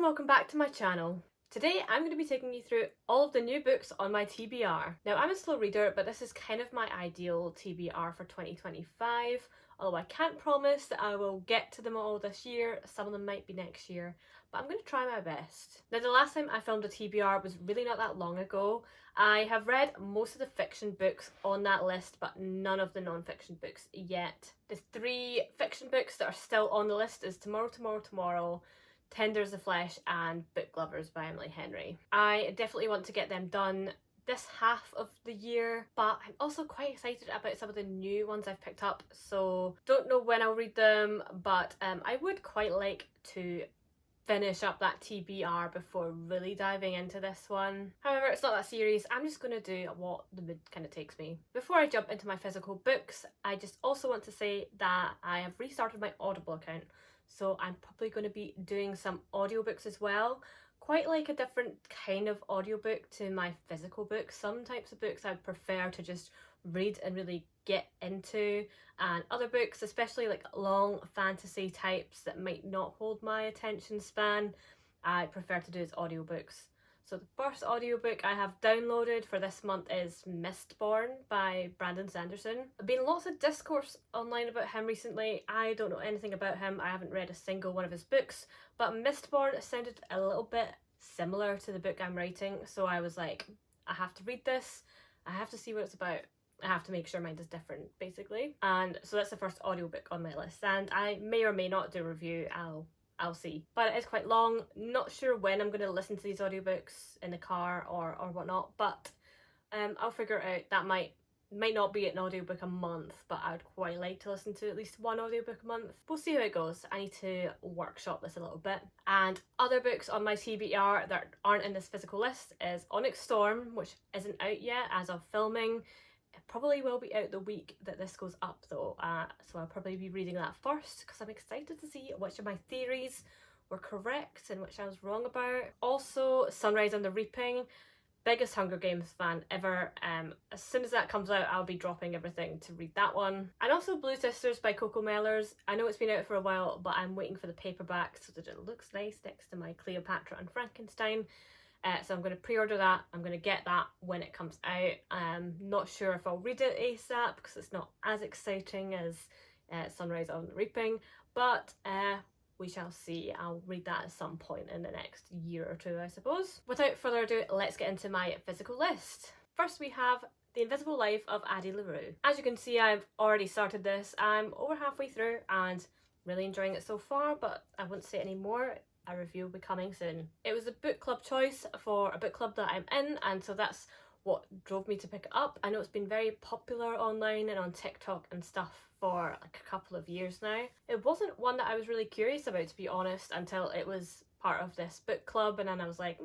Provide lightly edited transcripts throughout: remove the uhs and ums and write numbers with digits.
and welcome back to my channel. Today I'm going to be taking you through all of the new books on my TBR. Now I'm a slow reader, but this is kind of my ideal TBR for 2025, although I can't promise that I will get to them all this year. Some of them might be next year, but I'm going to try my best. Now the last time I filmed a TBR was really not that long ago. I have read most of the fiction books on that list, but none of the non-fiction books yet. The 3 fiction books that are still on the list is Tomorrow, Tender as the Flesh and Book Lovers by Emily Henry. I definitely want to get them done this half of the year, but I'm also quite excited about some of the new ones I've picked up, so don't know when I'll read them, but I would quite like to finish up that TBR before really diving into this one. However, it's not that serious. I'm just going to do what the mood kind of takes me. Before I jump into my physical books, I just also want to say that I have restarted my Audible account. So I'm probably going to be doing some audiobooks as well. Quite like a different kind of audiobook to my physical books. Some types of books I prefer to just read and really get into, and other books, especially like long fantasy types that might not hold my attention span, I prefer to do as audiobooks. So the first audiobook I have downloaded for this month is Mistborn by Brandon Sanderson. There's been lots of discourse online about him recently. I don't know anything about him. I haven't read a single one of his books, but Mistborn sounded a little bit similar to the book I'm writing, so I was like, I have to read this. I have to see what it's about. I have to make sure mine is different, basically. And so that's the first audiobook on my list, and I may or may not do a review. I'll see. But it is quite long. Not sure when I'm going to listen to these audiobooks, in the car or whatnot, but I'll figure it out. That might not be an audiobook a month, but I would quite like to listen to at least one audiobook a month. We'll see how it goes. I need to workshop this a little bit. And other books on my TBR that aren't in this physical list is Onyx Storm, which isn't out yet as of filming. It probably will be out the week that this goes up though, so I'll probably be reading that first because I'm excited to see which of my theories were correct and which I was wrong about. Also, Sunrise on the Reaping, biggest Hunger Games fan ever. As soon as that comes out, I'll be dropping everything to read that one. And also Blue Sisters by Coco Mellors. I know it's been out for a while, but I'm waiting for the paperback so that it looks nice next to my Cleopatra and Frankenstein. So I'm going to pre-order that. I'm going to get that when it comes out. I'm not sure if I'll read it ASAP because it's not as exciting as Sunrise on the Reaping, but we shall see. I'll read that at some point in the next year or two, I suppose. Without further ado, let's get into my physical list. First we have The Invisible Life of Addie LaRue. As you can see, I've already started this. I'm over halfway through and really enjoying it so far, but I won't say any more. A review will be coming soon. It was a book club choice for a book club that I'm in, and so that's what drove me to pick it up. I know it's been very popular online and on TikTok and stuff for like a couple of years now. It wasn't one that I was really curious about, to be honest, until it was part of this book club, and then I was like,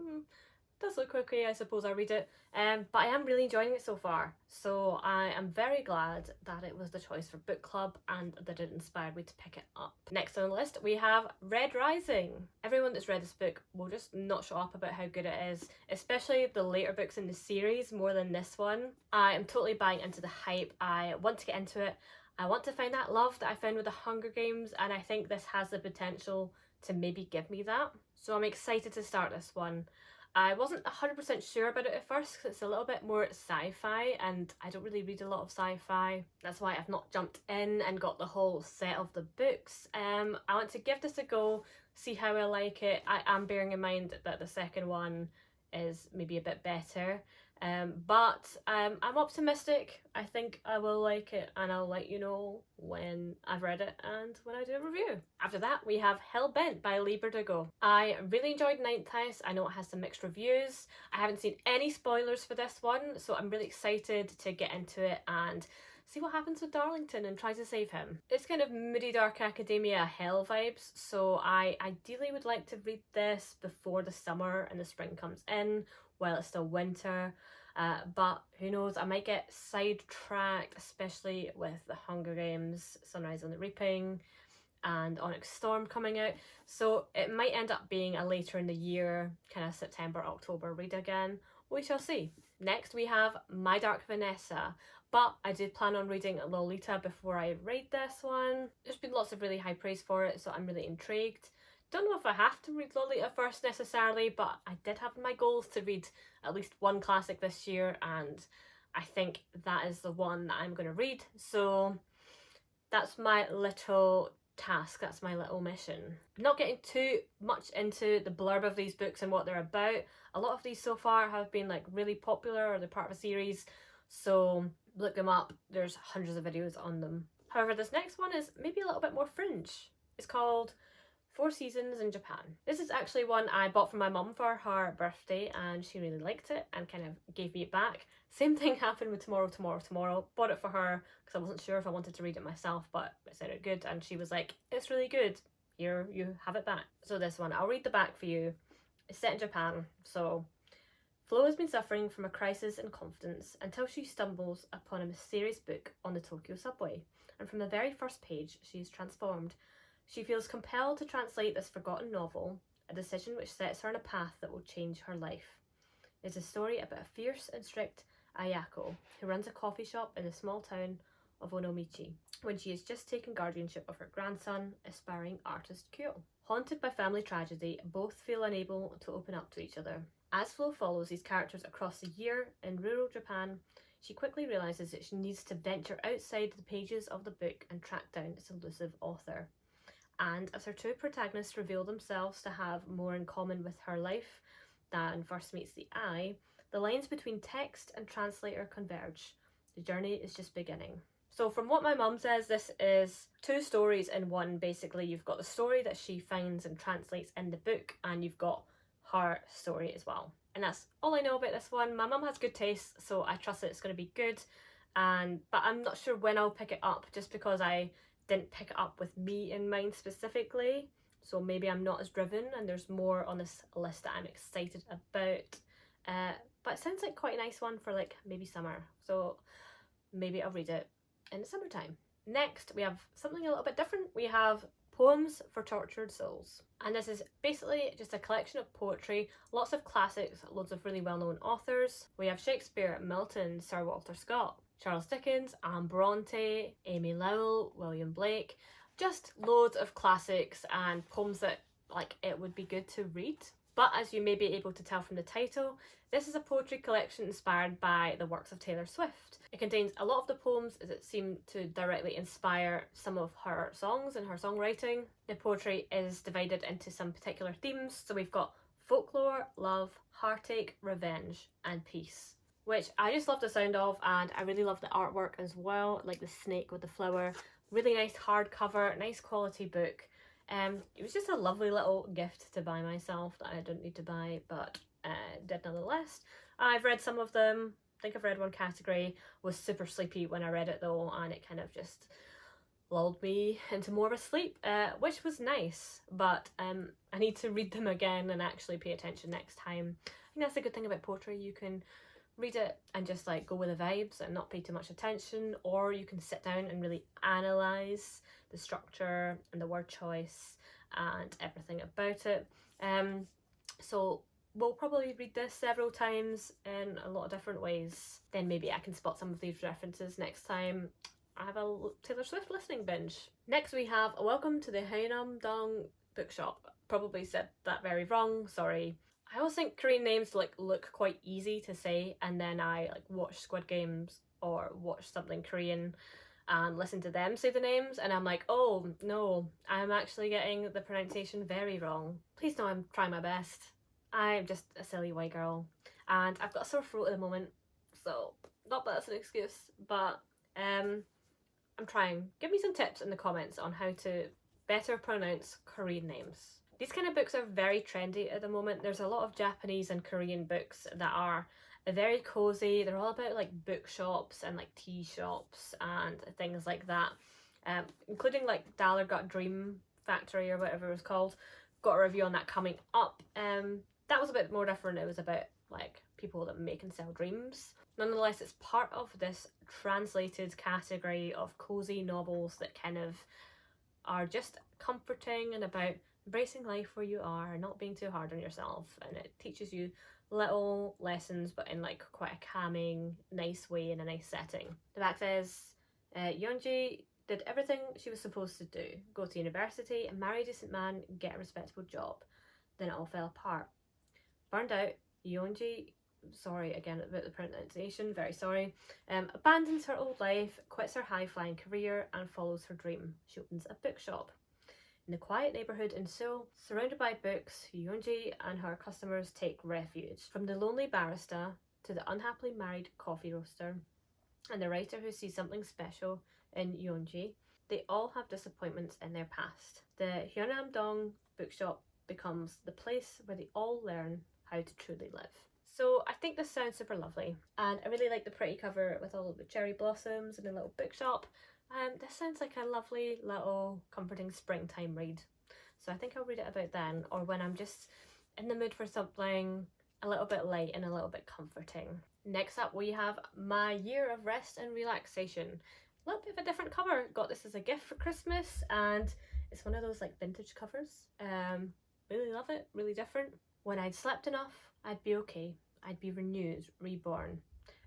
does look okay, I suppose I'll read it. But I am really enjoying it so far, so I am very glad that it was the choice for book club and that it inspired me to pick it up. Next on the list we have Red Rising. Everyone that's read this book will just not shut up about how good it is, especially the later books in the series more than this one. I am totally buying into the hype. I want to get into it. I want to find that love that I found with the Hunger Games, and I think this has the potential to maybe give me that. So I'm excited to start this one. I wasn't 100% sure about it at first because it's a little bit more sci-fi and I don't really read a lot of sci-fi. That's why I've not jumped in and got the whole set of the books. I want to give this a go, see how I like it. I am bearing in mind that the second one is maybe a bit better. But I'm optimistic. I think I will like it, and I'll let you know when I've read it and when I do a review. After that we have Hellbent by Leigh Bardugo. I really enjoyed Ninth House. I know it has some mixed reviews. I haven't seen any spoilers for this one, so I'm really excited to get into it and see what happens with Darlington and try to save him. It's kind of moody dark academia hell vibes, so I ideally would like to read this before the summer and the spring comes in while it's still winter. But who knows, I might get sidetracked, especially with the Hunger Games, Sunrise on the Reaping and Onyx Storm coming out, so it might end up being a later in the year, kind of September, October read again. We shall see. Next we have My Dark Vanessa, but I did plan on reading Lolita before I read this one. There's been lots of really high praise for it, so I'm really intrigued Don't know if I have to read Lolita first necessarily, but I did have my goals to read at least one classic this year, and I think that is the one that I'm going to read. So that's my little task, that's my little mission. Not getting too much into the blurb of these books and what they're about. A lot of these so far have been like really popular or they're part of a series, so look them up. There's hundreds of videos on them. However, this next one is maybe a little bit more fringe. It's called 4 Seasons in Japan. This is actually one I bought for my mum for her birthday, and she really liked it and kind of gave me it back. Same thing happened with Tomorrow. Bought it for her because I wasn't sure if I wanted to read it myself, but it sounded good, and she was like, it's really good. Here, you have it back. So this one, I'll read the back for you. It's set in Japan, so Flo has been suffering from a crisis in confidence until she stumbles upon a mysterious book on the Tokyo subway, and from the very first page she is transformed. She feels compelled to translate this forgotten novel, a decision which sets her on a path that will change her life. It's a story about a fierce and strict Ayako who runs a coffee shop in the small town of Onomichi when she has just taken guardianship of her grandson, aspiring artist Kyo. Haunted by family tragedy, both feel unable to open up to each other. As Flo follows these characters across the year in rural Japan, she quickly realises that she needs to venture outside the pages of the book and track down its elusive author. And as her two protagonists reveal themselves to have more in common with her life than first meets the eye, the lines between text and translator converge. The journey is just beginning. So from what my mum says, this is 2 stories in one. Basically, you've got the story that she finds and translates in the book, and you've got her story as well. And that's all I know about this one. My mum has good taste, so I trust that it's going to be good. But I'm not sure when I'll pick it up, just because I didn't pick it up with me in mind specifically, so maybe I'm not as driven and there's more on this list that I'm excited about, but it sounds like quite a nice one for like maybe summer, so maybe I'll read it in the summertime. Next we have something a little bit different. We have Poems for Tortured Souls, and this is basically just a collection of poetry, lots of classics, loads of really well-known authors. We have Shakespeare, Milton, Sir Walter Scott, Charles Dickens, Anne Bronte, Amy Lowell, William Blake, just loads of classics and poems that like it would be good to read. But as you may be able to tell from the title, this is a poetry collection inspired by the works of Taylor Swift. It contains a lot of the poems that seem to directly inspire some of her songs and her songwriting. The poetry is divided into some particular themes, so we've got folklore, love, heartache, revenge, and peace, which I just love the sound of, and I really love the artwork as well, like the snake with the flower. Really nice hardcover, nice quality book. It was just a lovely little gift to buy myself that I didn't need to buy, but did nonetheless. I've read some of them. I think I've read one category. Was super sleepy when I read it though, and it kind of just lulled me into more of a sleep, which was nice, but I need to read them again and actually pay attention next time. I think that's a good thing about poetry. You can read it and just like go with the vibes and not pay too much attention, or you can sit down and really analyze the structure and the word choice and everything about it. So we'll probably read this several times in a lot of different ways. Then maybe I can spot some of these references next time I have a Taylor Swift listening binge. Next we have Welcome to the Haenam-dong Bookshop. Probably said that very wrong, sorry. I always think Korean names like look quite easy to say, and then I like watch Squid Games or watch something Korean and listen to them say the names, and I'm like, oh no, I'm actually getting the pronunciation very wrong. Please know I'm trying my best. I'm just a silly white girl, and I've got a sore throat at the moment, so not that that's an excuse, but I'm trying. Give me some tips in the comments on how to better pronounce Korean names. These kind of books are very trendy at the moment. There's a lot of Japanese and Korean books that are very cozy. They're all about like bookshops and like tea shops and things like that, including like Dollar Gut Dream Factory or whatever it was called. Got a review on that coming up. That was a bit more different. It was about like people that make and sell dreams. Nonetheless, it's part of this translated category of cozy novels that kind of are just comforting and about embracing life where you are and not being too hard on yourself, and it teaches you little lessons but in like quite a calming, nice way, in a nice setting. The back says Yeonji did everything she was supposed to do, go to university, marry a decent man, get a respectable job. Then it all fell apart. Burned out, Yeonji, sorry again about the pronunciation, very sorry, abandons her old life, quits her high-flying career and follows her dream. She opens a bookshop. In the quiet neighbourhood in Seoul, surrounded by books, Yeonji and her customers take refuge. From the lonely barrister to the unhappily married coffee roaster and the writer who sees something special in Yeonji, they all have disappointments in their past. The Hyunam-dong bookshop becomes the place where they all learn how to truly live. So I think this sounds super lovely, and I really like the pretty cover with all of the cherry blossoms and a little bookshop. This sounds like a lovely little comforting springtime read. So I think I'll read it about then, or when I'm just in the mood for something a little bit light and a little bit comforting. Next up we have My Year of Rest and Relaxation. A little bit of a different cover. Got this as a gift for Christmas, and it's one of those like vintage covers. Really love it, really different. When I'd slept enough, I'd be okay. I'd be renewed, reborn.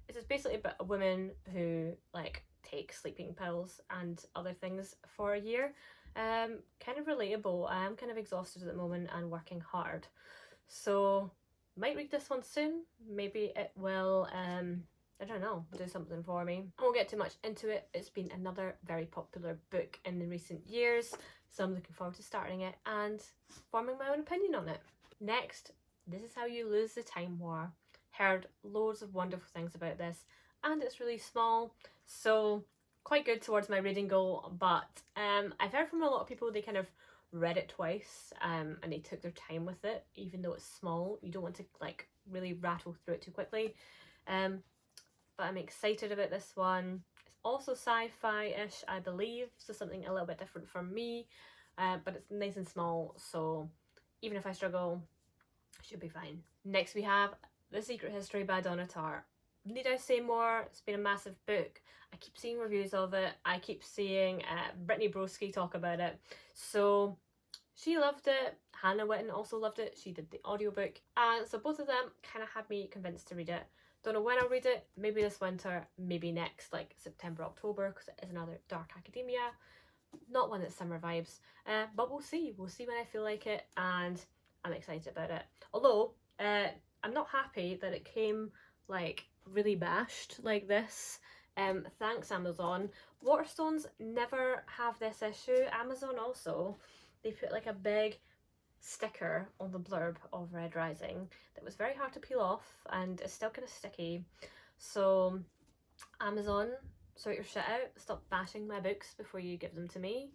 This is basically about a woman who like takes sleeping pills and other things for a year. Kind of relatable. I am kind of exhausted at the moment and working hard. So might read this one soon. Maybe it will I don't know, do something for me. I won't get too much into it. It's been another very popular book in the recent years, so I'm looking forward to starting it and forming my own opinion on it. Next, This Is How You Lose the Time War. Heard loads of wonderful things about this, and it's really small, so quite good towards my reading goal, but I've heard from a lot of people they kind of read it twice and they took their time with it, even though it's small. You don't want to like really rattle through it too quickly. But I'm excited about this one. It's also sci-fi-ish, I believe, so something a little bit different from me, but it's nice and small, so even if I struggle, I should be fine. Next we have The Secret History by Donna Tartt. Need I say more? It's been a massive book. I keep seeing reviews of it. I keep seeing Brittany Broski talk about it. So she loved it. Hannah Witten also loved it. She did the audiobook. And so both of them kind of had me convinced to read it. Don't know when I'll read it. Maybe this winter, maybe next, like September, October, because it is another dark academia. Not one that's summer vibes. But we'll see. We'll see when I feel like it. And I'm excited about it. Although, I'm not happy that it came like really bashed like this. Thanks Amazon. Waterstones never have this issue. Amazon also, they put like a big sticker on the blurb of Red Rising that was very hard to peel off and is still kind of sticky. So Amazon, sort your shit out. Stop bashing my books before you give them to me.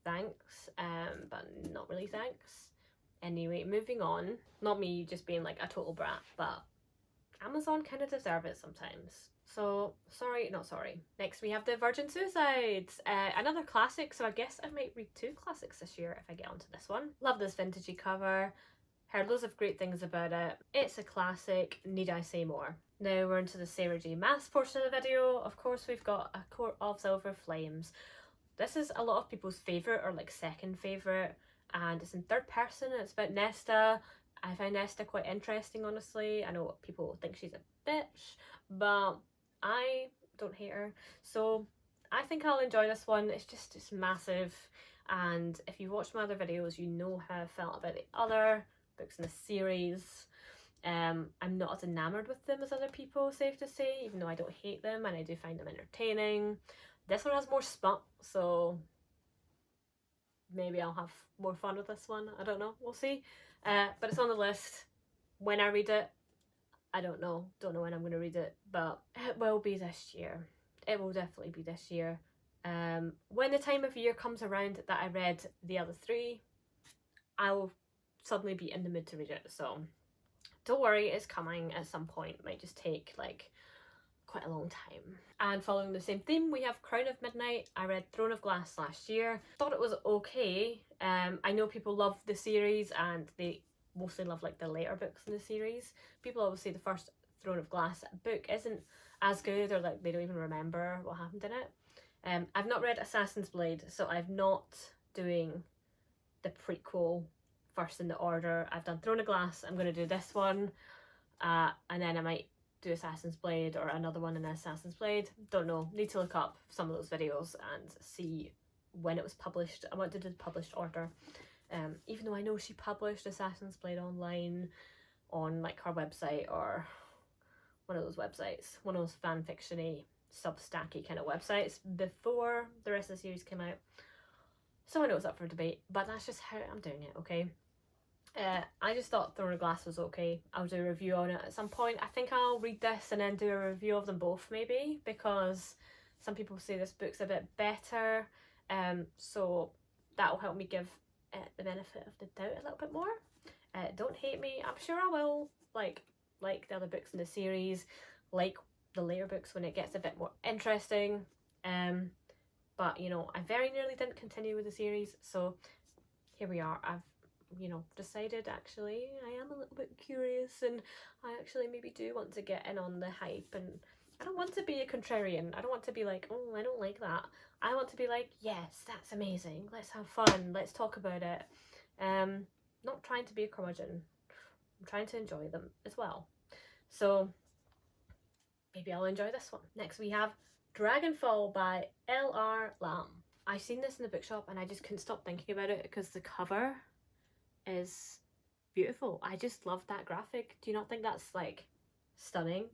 Thanks, but not really thanks. Anyway, moving on. Not me just being like a total brat, but Amazon kind of deserve it sometimes. So, sorry, not sorry. Next we have The Virgin Suicides. Another classic, so I guess I might read 2 classics this year if I get onto this one. Love this vintagey cover. Heard loads of great things about it. It's a classic, need I say more? Now we're into the Sarah J Maas portion of the video. Of course we've got A Court of Silver Flames. This is a lot of people's favourite or like second favourite, and it's in third person. It's about Nesta. I find Nesta quite interesting, honestly. I know people think she's a bitch, but I don't hate her. So I think I'll enjoy this one. It's massive, and if you've watched my other videos, you know how I felt about the other books in the series. I'm not as enamored with them as other people, safe to say, even though I don't hate them and I do find them entertaining. This one has more spunk, so maybe I'll have more fun with this one. I don't know, we'll see. But it's on the list. When I read it, I don't know when I'm going to read it, but it will be this year. It will definitely be this year. When the time of year comes around that I read the other 3, I will suddenly be in the mood to read it, so don't worry, it's coming at some point. It might just take like quite a long time. And following the same theme, we have Crown of Midnight. I read Throne of Glass last year. Thought it was okay. I know people love the series and they mostly love like the later books in the series. People always say the first Throne of Glass book isn't as good, or like they don't even remember what happened in it. I've not read Assassin's Blade, so I'm not doing the prequel first in the order. I've done Throne of Glass, I'm going to do this one, and then I might do Assassin's Blade or another one in Assassin's Blade. Don't know. Need to look up some of those videos and see when it was published. I want to do the published order. Even though I know she published Assassin's Blade Online on like her website or one of those websites, one of those fanfiction-y, substacky kind of websites before the rest of the series came out. So I know it's up for debate, but that's just how I'm doing it, okay? I just thought Throne of Glass was okay. I'll do a review on it at some point. I think I'll read this and then do a review of them both maybe, because some people say this book's a bit better. So that'll help me give it the benefit of the doubt a little bit more. Don't hate me. I'm sure I will like the other books in the series, like the later books when it gets a bit more interesting. But you know, I very nearly didn't continue with the series, so here we are. I've decided actually I am a little bit curious, and I actually maybe do want to get in on the hype, and I don't want to be a contrarian. I don't want to be like, oh, I don't like that. I want to be like, yes, that's amazing. Let's have fun. Let's talk about it. Not trying to be a curmudgeon. I'm trying to enjoy them as well. So maybe I'll enjoy this one. Next we have Dragonfall by L.R. Lamb. I've seen this in the bookshop and I just couldn't stop thinking about it because the cover is beautiful. I just love that graphic. Do you not think that's like stunning?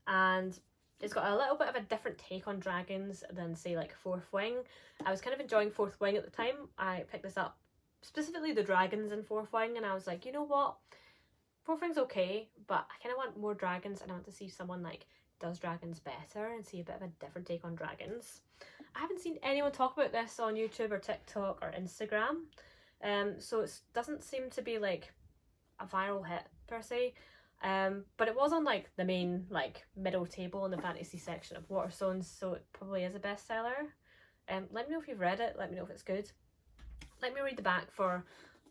And it's got a little bit of a different take on dragons than say like Fourth Wing. I was kind of enjoying Fourth Wing at the time. I picked this up, specifically the dragons in Fourth Wing, and I was like, you know what? Fourth Wing's okay, but I kind of want more dragons, and I want to see someone like does dragons better and see a bit of a different take on dragons. I haven't seen anyone talk about this on YouTube or TikTok or Instagram. So it doesn't seem to be like a viral hit per se, but it was on like the main like middle table in the fantasy section of Waterstones, so it probably is a bestseller. Let me know if you've read it. Let me know if it's good. Let me read the back for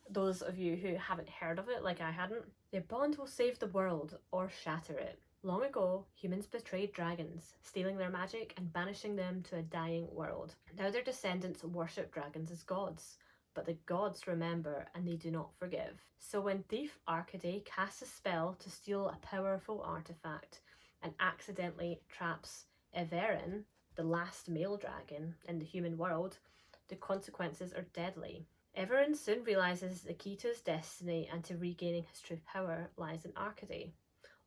those of you who haven't heard of it like I hadn't. Their bond will save the world or shatter it. Long ago, humans betrayed dragons, stealing their magic and banishing them to a dying world. Now their descendants worship dragons as gods, but the gods remember and they do not forgive. So when thief Arcady casts a spell to steal a powerful artifact and accidentally traps Everin, the last male dragon in the human world, the consequences are deadly. Everin soon realises the key to his destiny and to regaining his true power lies in Arcady.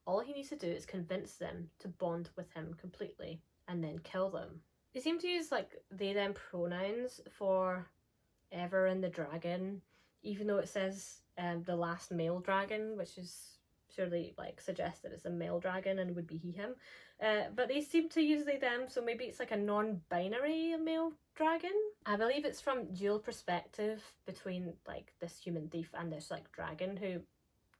All he needs to do is convince them to bond with him completely and then kill them. They seem to use like they them pronouns for Everin the dragon, even though it says the last male dragon, which is surely like suggests that it's a male dragon and would be he him. But they seem to use they them, so maybe it's like a non-binary male dragon. I believe it's from dual perspective between like this human thief and this like dragon who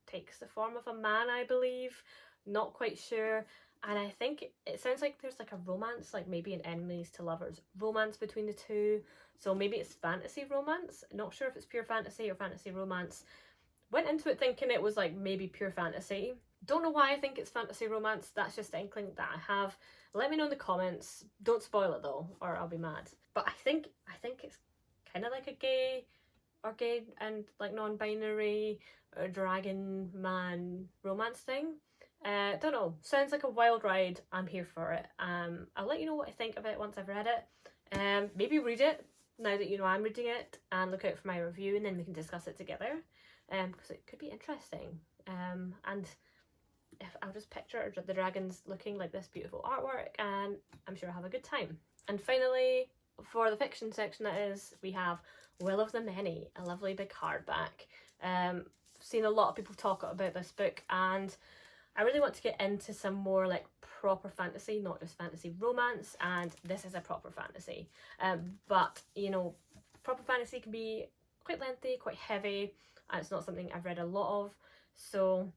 takes the form of a man, I believe. Not quite sure. And I think it sounds like there's like a romance, like maybe an enemies to lovers romance between the two. So maybe it's fantasy romance. Not sure if it's pure fantasy or fantasy romance. Went into it thinking it was like maybe pure fantasy. Don't know why I think it's fantasy romance. That's just the inkling that I have. Let me know in the comments. Don't spoil it though, or I'll be mad. But I think it's kind of like a gay and like non-binary or dragon man romance thing. Don't know. Sounds like a wild ride. I'm here for it. I'll let you know what I think of it once I've read it. Maybe read it now that you know I'm reading it, and look out for my review, and then we can discuss it together. Because it could be interesting. And if I'll just picture the dragons looking like this beautiful artwork, and I'm sure I'll have a good time. And finally, for the fiction section that is, we have Will of the Many, a lovely big hardback. I've seen a lot of people talk about this book, and I really want to get into some more like proper fantasy, not just fantasy romance, and this is a proper fantasy. But you know, proper fantasy can be quite lengthy, quite heavy, and it's not something I've read a lot of. So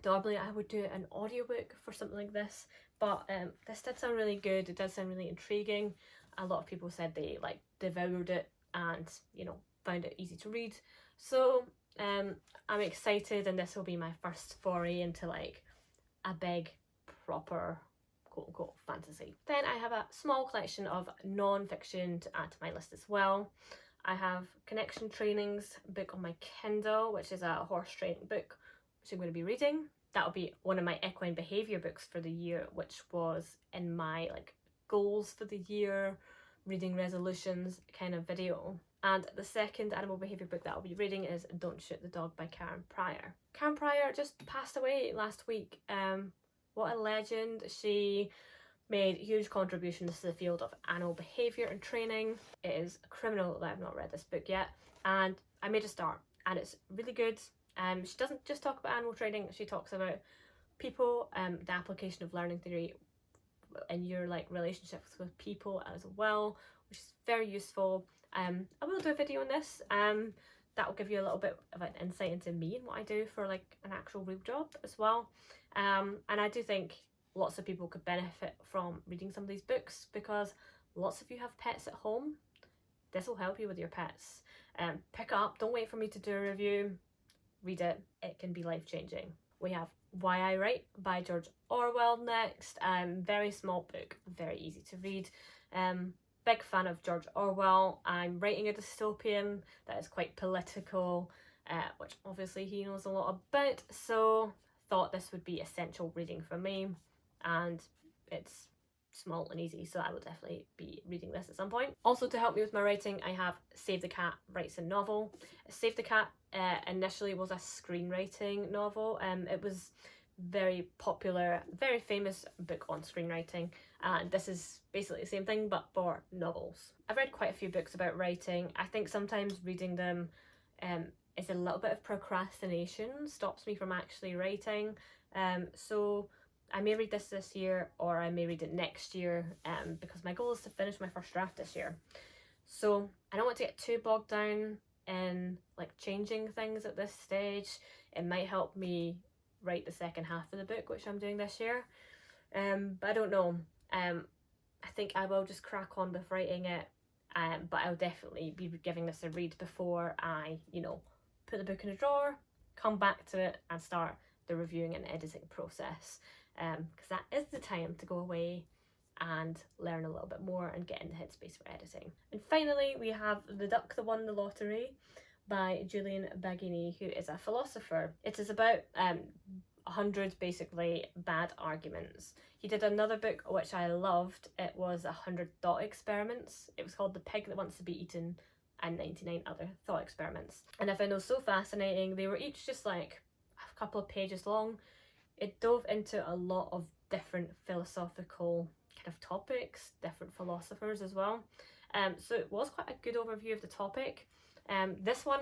normally I would do an audiobook for something like this, but this did sound really good. It does sound really intriguing. A lot of people said they like devoured it and, you know, found it easy to read. So I'm excited, and this will be my first foray into like a big proper quote-unquote fantasy. Then I have a small collection of non-fiction to add to my list as well. I have Connection Training's book on my Kindle, which is a horse training book, which I'm going to be reading. that'll be one of my equine behaviour books for the year, which was in my like goals for the year, reading resolutions kind of video. And the second animal behaviour book that I'll be reading is Don't Shoot the Dog by Karen Pryor. Karen Pryor just passed away last week. What a legend. She made huge contributions to the field of animal behaviour and training. It is criminal that I've not read this book yet, and I made a start, and it's really good. She doesn't just talk about animal training, she talks about people, the application of learning theory in your like relationships with people as well, which is very useful. I will do a video on this. That will give you a little bit of an insight into me and what I do for like an actual real job as well. And I do think lots of people could benefit from reading some of these books, because lots of you have pets at home. This will help you with your pets. Pick up, don't wait for me to do a review. Read it, it can be life-changing. We have Why I Write by George Orwell next. Very small book, very easy to read. Big fan of George Orwell. I'm writing a dystopian that is quite political, which obviously he knows a lot about, so thought this would be essential reading for me, and it's small and easy, so I will definitely be reading this at some point. Also, to help me with my writing, I have Save the Cat Writes a Novel. Save the Cat initially was a screenwriting novel. It was very popular, very famous book on screenwriting, and this is basically the same thing but for novels. I've read quite a few books about writing. I think sometimes reading them is a little bit of procrastination, stops me from actually writing. So I may read this year, or I may read it next year, because my goal is to finish my first draft this year. So I don't want to get too bogged down in like changing things at this stage. It might help me write the second half of the book, which I'm doing this year. But I don't know. I think I will just crack on with writing it. But I'll definitely be giving this a read before I, put the book in a drawer, come back to it and start the reviewing and editing process. Because that is the time to go away and learn a little bit more and get in the headspace for editing. And finally, we have The Duck That Won the Lottery by Julian Baggini, who is a philosopher. It is about 100 basically bad arguments. He did another book which I loved. It was 100 Thought Experiments. It was called The Pig That Wants to Be Eaten and 99 Other Thought Experiments. And I found those so fascinating. They were each just like a couple of pages long. It dove into a lot of different philosophical kind of topics, different philosophers as well. So it was quite a good overview of the topic. This one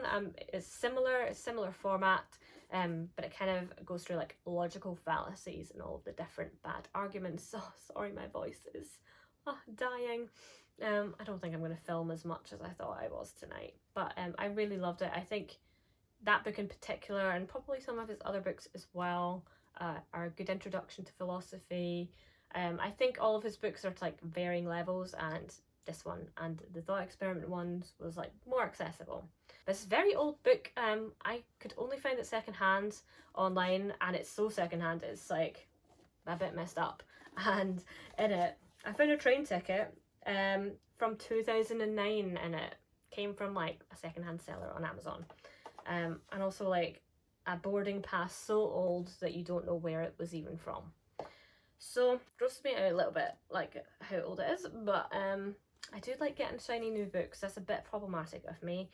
is similar format, but it kind of goes through like logical fallacies and all of the different bad arguments. Oh, sorry, my voice is dying. I don't think I'm going to film as much as I thought I was tonight, but I really loved it. I think that book in particular, and probably some of his other books as well, are a good introduction to philosophy. I think all of his books are to like varying levels, and this one and the Thought Experiment ones was like more accessible. But it's a very old book. I could only find it secondhand online, and it's so secondhand it's like a bit messed up. And in it, I found a train ticket from 2009, and it came from like a secondhand seller on Amazon. And also like a boarding pass so old that you don't know where it was even from. So grosses me out a little bit like how old it is, but I do like getting shiny new books. That's a bit problematic of me.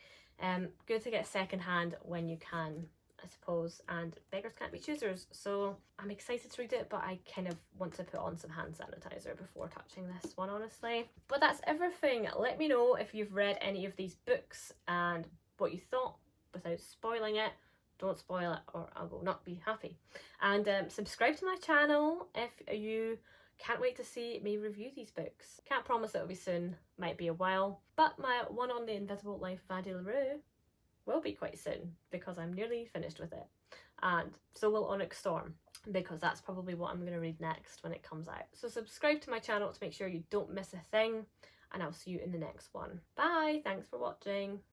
Good to get secondhand when you can, I suppose, and beggars can't be choosers. So I'm excited to read it, but I kind of want to put on some hand sanitizer before touching this one, honestly. But that's everything. Let me know if you've read any of these books and what you thought without spoiling it. Don't spoil it or I will not be happy. And subscribe to my channel if you can't wait to see me review these books. Can't promise it'll be soon, might be a while, but my one on the Invisible Life of Addie LaRue will be quite soon because I'm nearly finished with it. And so will Onyx Storm, because that's probably what I'm going to read next when it comes out. So subscribe to my channel to make sure you don't miss a thing, and I'll see you in the next one. Bye, thanks for watching.